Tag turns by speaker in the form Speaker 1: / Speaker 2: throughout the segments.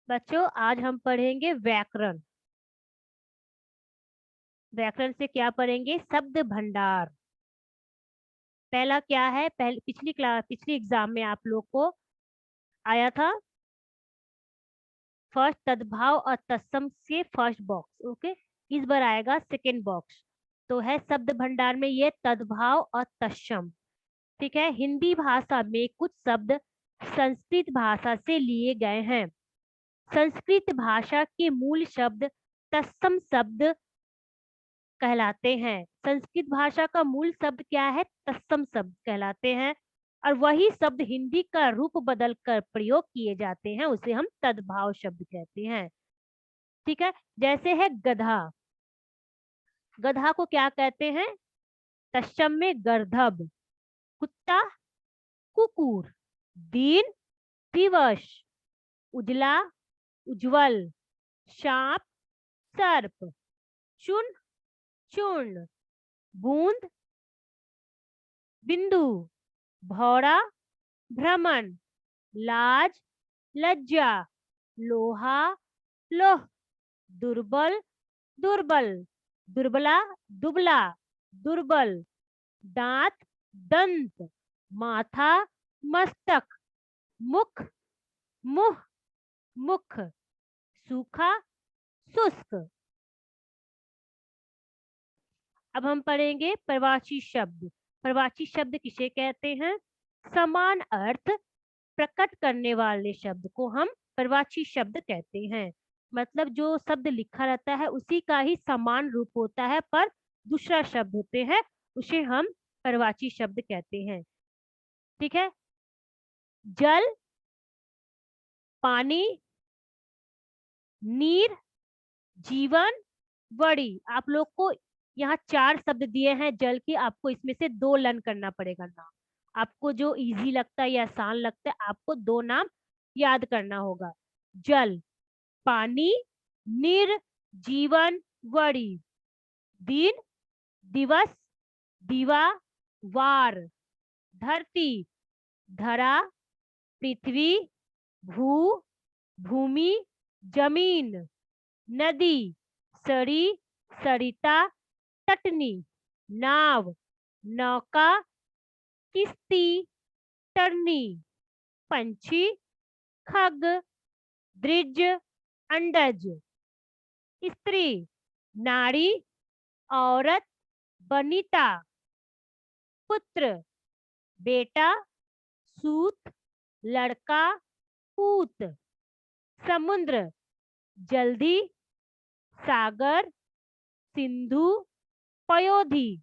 Speaker 1: बच्चों आज हम पढ़ेंगे व्याकरण। व्याकरण से क्या पढ़ेंगे? शब्द भंडार। पहला क्या है? पहले पिछली एग्जाम में आप लोग को आया था फर्स्ट तद्भाव और तत्सम से फर्स्ट बॉक्स। ओके, इस बार आएगा सेकेंड बॉक्स। तो है शब्द भंडार में ये तद्भाव और तत्सम। ठीक है, हिंदी भाषा में कुछ शब्द संस्कृत भाषा से लिए गए हैं। संस्कृत भाषा के मूल शब्द तत्सम शब्द कहलाते हैं। संस्कृत भाषा का मूल शब्द क्या है? तत्सम शब्द कहलाते हैं। और वही शब्द हिंदी का रूप बदल कर प्रयोग किए जाते हैं, उसे हम तद्भाव शब्द कहते हैं। ठीक है, जैसे है गधा। गधा को क्या कहते हैं? तत्सम में गर्दभ। कुत्ता कुकुर। दीन दिवस। उजला उज्जवल। सांप सर्प। चुन चूर्ण। बूंद बिंदु। भौरा भ्रमण। लाज लज्जा। लोहा लोह। दुर्बल दुर्बल। दुर्बला दुबला। दुर्बल। दांत दंत। माथा मस्तक। मुख मुह मुख। सूखा शुष्क। अब हम पढ़ेंगे प्रवाची शब्द। प्रवाची शब्द किसे कहते हैं? समान अर्थ प्रकट करने वाले शब्द को हम प्रवाची शब्द कहते हैं। मतलब जो शब्द लिखा रहता है उसी का ही समान रूप होता है, पर दूसरा शब्द होते हैं, उसे हम प्रवाची शब्द कहते हैं। ठीक है, जल पानी नीर जीवन वड़ी। आप लोग को यहाँ 4 शब्द दिए हैं जल के, आपको इसमें से 2 लर्न करना पड़ेगा नाम। आपको जो इजी लगता है या आसान लगता है, आपको 2 नाम याद करना होगा। जल पानी नीर जीवन वड़ी। दिन दिवस दिवा वार। धरती धरा पृथ्वी भू भूमि जमीन। नदी सरी सरिता तटनी। नाव नौका किश्ती तरनी। पंछी खग द्विज अंडज। स्त्री नारी औरत बनिता। पुत्र बेटा सूत लड़का पूत। समुद्र जल्दी सागर सिंधु पयोधी।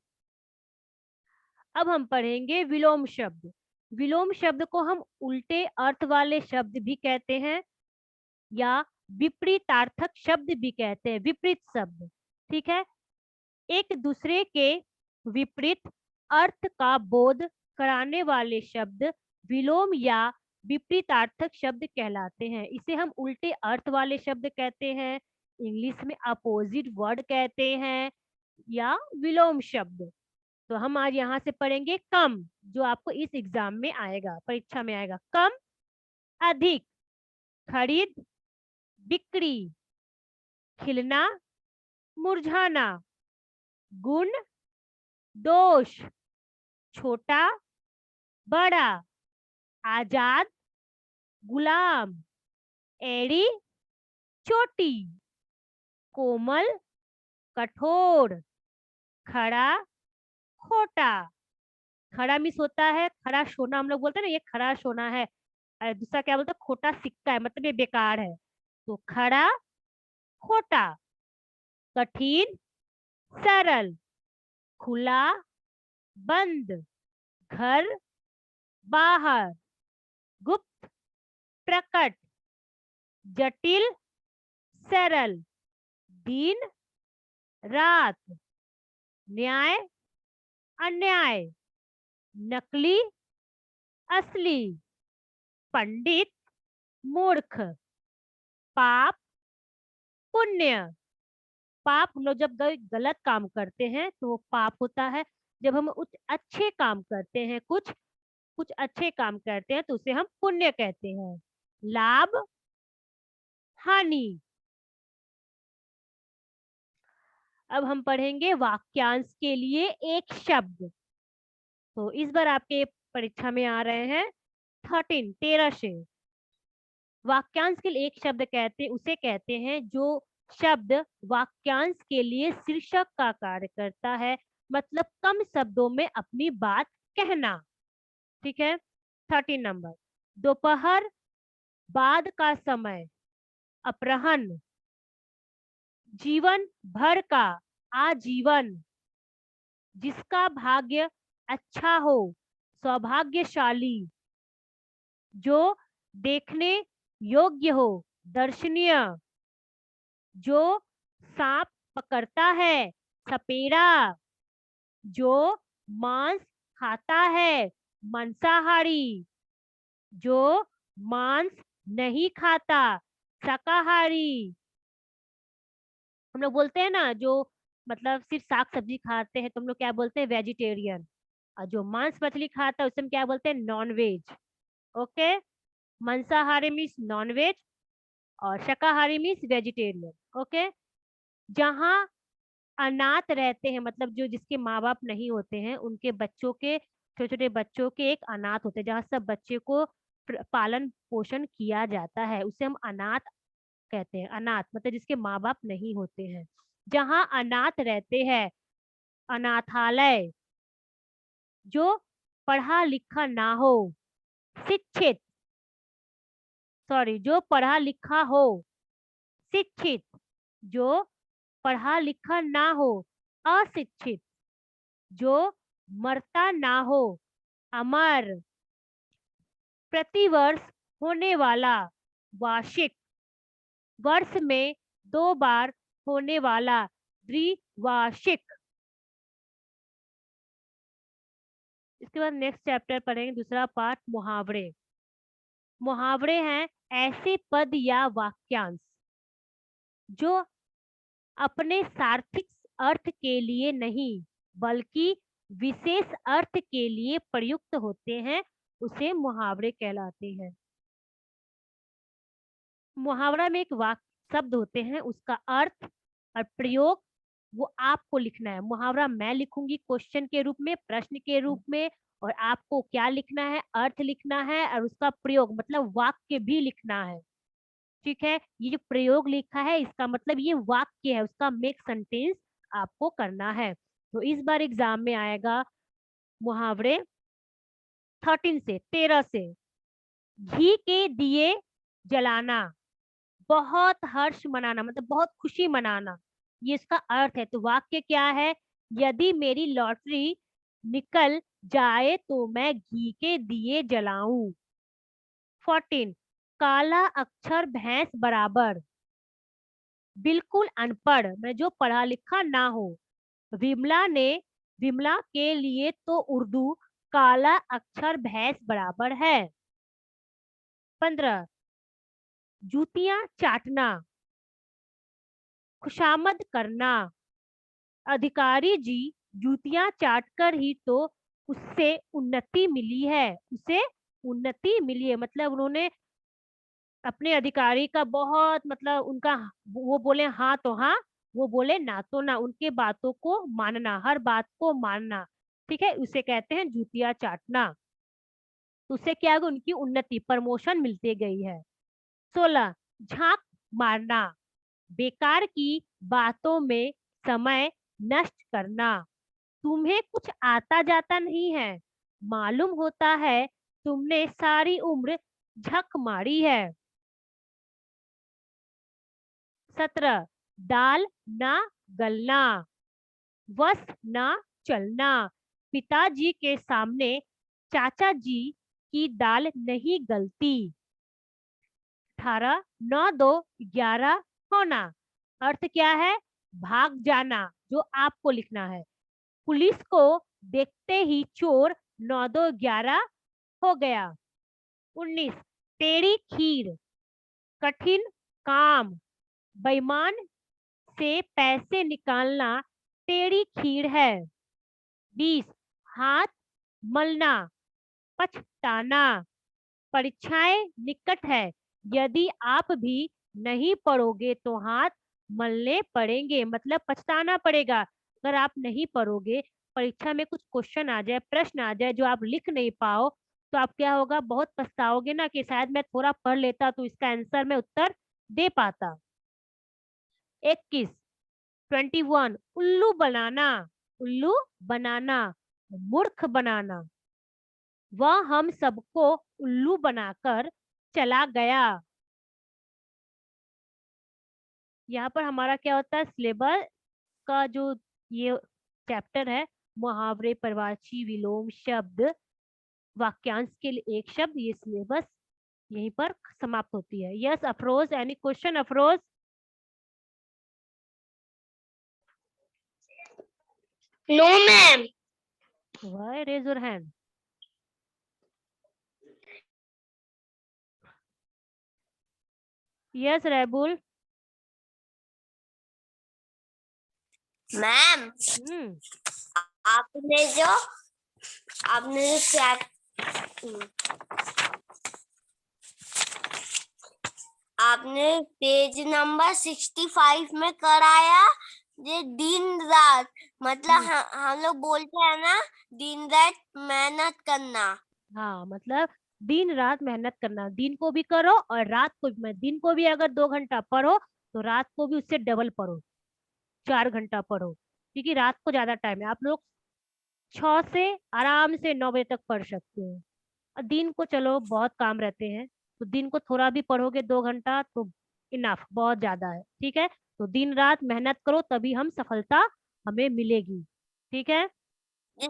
Speaker 1: अब हम पढ़ेंगे विलोम शब्द। विलोम शब्द को हम उल्टे अर्थ वाले शब्द भी कहते हैं या विपरीतार्थक शब्द भी कहते हैं, विपरीत शब्द। ठीक है, एक दूसरे के विपरीत अर्थ का बोध कराने वाले शब्द विलोम या विपरीतार्थक शब्द कहलाते हैं। इसे हम उल्टे अर्थ वाले शब्द कहते हैं, इंग्लिश में अपोजिट वर्ड कहते हैं, या विलोम शब्द। तो हम आज यहाँ से पढ़ेंगे कम, जो आपको इस एग्जाम में आएगा, परीक्षा में आएगा। कम अधिक खरीद बिक्री। खिलना मुरझाना। गुण दोष। छोटा बड़ा। आजाद गुलाम। एड़ी चोटी। कोमल कठोर। खड़ा खोटा। खड़ा मिस होता है खड़ा सोना, हम लोग बोलते हैं ना ये खड़ा सोना है। और दूसरा क्या बोलते हैं? खोटा सिक्का है, मतलब ये बेकार है। तो खड़ा खोटा। कठिन सरल। खुला बंद। घर बाहर। गुप्त प्रकट। जटिल सरल। दिन रात। न्याय अन्याय। नकली असली। पंडित मूर्ख। पाप पुण्य। पाप हम लोग जब गलत काम करते हैं तो वो पाप होता है। जब हम कुछ अच्छे काम करते हैं, कुछ कुछ अच्छे काम करते हैं तो उसे हम पुण्य कहते हैं। लाभ हानि। अब हम पढ़ेंगे वाक्यांश के लिए एक शब्द। तो इस बार आपके परीक्षा में आ रहे हैं 13 से। वाक्यांश के लिए एक शब्द उसे कहते हैं जो शब्द वाक्यांश के लिए शीर्षक का कार्य करता है, मतलब कम शब्दों में अपनी बात कहना। ठीक है। 13 नंबर, दोपहर बाद का समय, अपराह्न, जीवन भर का, आजीवन, जिसका भाग्य अच्छा हो, सौभाग्यशाली, जो देखने योग्य हो, दर्शनीय, जो सांप पकड़ता है, सपेरा, जो मांस खाता है, मांसाहारी, जो मांस नहीं खाता, शाकाहारी। हम लोग बोलते हैं ना, जो मतलब सिर्फ साग सब्जी खाते हैं तो हम लोग क्या बोलते हैं, वेजिटेरियन। और जो मांस मछली खाता है उसे हम क्या बोलते हैं, नॉन वेज। ओके। मांसाहारी मीन्स नॉन वेज और शाकाहारी मीन्स वेजिटेरियन। ओके। जहाँ अनाथ रहते हैं, मतलब जो जिसके माँ बाप नहीं होते हैं, उनके बच्चों के, छोटे छोटे बच्चों के एक अनाथ होते हैं, जहाँ सब बच्चे को पालन पोषण किया जाता है, उसे हम अनाथ कहते हैं। अनाथ मतलब जिसके माँ बाप नहीं होते हैं। जहाँ अनाथ रहते हैं, अनाथालय। जो पढ़ा लिखा ना हो, शिक्षित, सॉरी, जो पढ़ा लिखा हो, शिक्षित। जो पढ़ा लिखा ना हो, अशिक्षित। जो मरता ना हो, अमर। प्रतिवर्ष होने वाला, वार्षिक। वर्ष में 2 बार होने वाला, द्विवार्षिक। इसके बाद नेक्स्ट चैप्टर पढ़ेंगे, दूसरा पार्ट, मुहावरे। मुहावरे हैं ऐसे पद या वाक्यांश जो अपने सार्थिक अर्थ के लिए नहीं बल्कि विशेष अर्थ के लिए प्रयुक्त होते हैं, उसे मुहावरे कहलाते हैं। मुहावरा में एक वाक्य शब्द होते हैं, उसका अर्थ और प्रयोग वो आपको लिखना है। मुहावरा मैं लिखूंगी क्वेश्चन के रूप में, प्रश्न के रूप में, और आपको क्या लिखना है, अर्थ लिखना है और उसका प्रयोग मतलब वाक्य भी लिखना है। ठीक है। ये जो प्रयोग लिखा है इसका मतलब ये वाक्य है, उसका मेक सेंटेंस आपको करना है। तो इस बार एग्जाम में आएगा मुहावरे 13 से। घी के दिए जलाना, बहुत हर्ष मनाना, मतलब बहुत खुशी मनाना, ये इसका अर्थ है। तो वाक्य क्या है, यदि मेरी लॉटरी निकल जाए तो मैं घी के दिए जलाऊं। 14, काला अक्षर भैंस बराबर, बिल्कुल अनपढ़, मैं जो पढ़ा लिखा ना हो। विमला के लिए तो उर्दू काला अक्षर भैंस बराबर है। 15, जूतियां चाटना, खुशामद करना, अधिकारी जी जूतियां चाटकर ही तो उससे उन्नति मिली है, उसे उन्नति मिली है, मतलब उन्होंने अपने अधिकारी का बहुत, मतलब उनका, वो बोले हाँ तो हाँ, वो बोले ना तो ना, उनके बातों को मानना, हर बात को मानना। ठीक है, उसे कहते हैं जूतियां चाटना। तो उससे क्या होगा, उनकी उन्नति, प्रमोशन मिलती गई है। 16, झांक मारना, बेकार की बातों में समय नष्ट करना, तुम्हें कुछ आता जाता नहीं है, मालूम होता है तुमने सारी उम्र झक मारी है। 17, दाल ना गलना, वश ना चलना, पिताजी के सामने चाचा जी की दाल नहीं गलती। 18, 9 2 11 होना, अर्थ क्या है, भाग जाना, जो आपको लिखना है। पुलिस को देखते ही चोर 9 2 11 हो गया। 19, टेढ़ी खीर, कठिन काम, बेईमान से पैसे निकालना टेढ़ी खीर है। 20, हाथ मलना, पछताना, परीक्षाएं निकट है, यदि आप भी नहीं पढ़ोगे तो हाथ मलने पड़ेंगे, मतलब पछताना पड़ेगा। अगर आप नहीं पढ़ोगे, परीक्षा में कुछ क्वेश्चन आ जाए, प्रश्न आ जाए जो आप लिख नहीं पाओ, तो आप क्या होगा, बहुत पछताओगे ना कि शायद मैं थोड़ा पढ़ लेता तो इसका आंसर मैं उत्तर दे पाता। 21, 21, उल्लू बनाना, उल्लू बनाना, मूर्ख बनाना। वह हम सबको उल्लू बनाकर चला गया। यहाँ पर हमारा क्या होता है, सिलेबस का जो ये चैप्टर है, मुहावरे, परिभाषी, विलोम शब्द, वाक्यांश के लिए एक शब्द, ये सिलेबस यहीं पर समाप्त होती है। Yes Afroz, any question Afroz?
Speaker 2: No ma'am.
Speaker 1: Why raise your hand? Yes, Raibul.
Speaker 2: Ma'am
Speaker 1: hmm,
Speaker 2: आपने जो आपने जो चैट आपने पेज नंबर 65 में कराया, ये दिन रात, मतलब हम लोग बोलते हैं ना, दिन रात मेहनत करना।
Speaker 1: हाँ, मतलब दिन रात मेहनत करना, दिन को भी करो और रात को भी। दिन को भी अगर 2 घंटा पढ़ो तो रात को भी उससे डबल पढ़ो, 4 घंटा पढ़ो, क्योंकि रात को ज्यादा टाइम है। आप लोग 6 से आराम से 9 बजे तक पढ़ सकते हो। और दिन को चलो बहुत काम रहते हैं, तो दिन को थोड़ा भी पढ़ोगे 2 घंटा तो इनफ, बहुत ज्यादा है। ठीक है, तो दिन रात मेहनत करो, तभी हम सफलता हमें मिलेगी। ठीक है।
Speaker 2: जी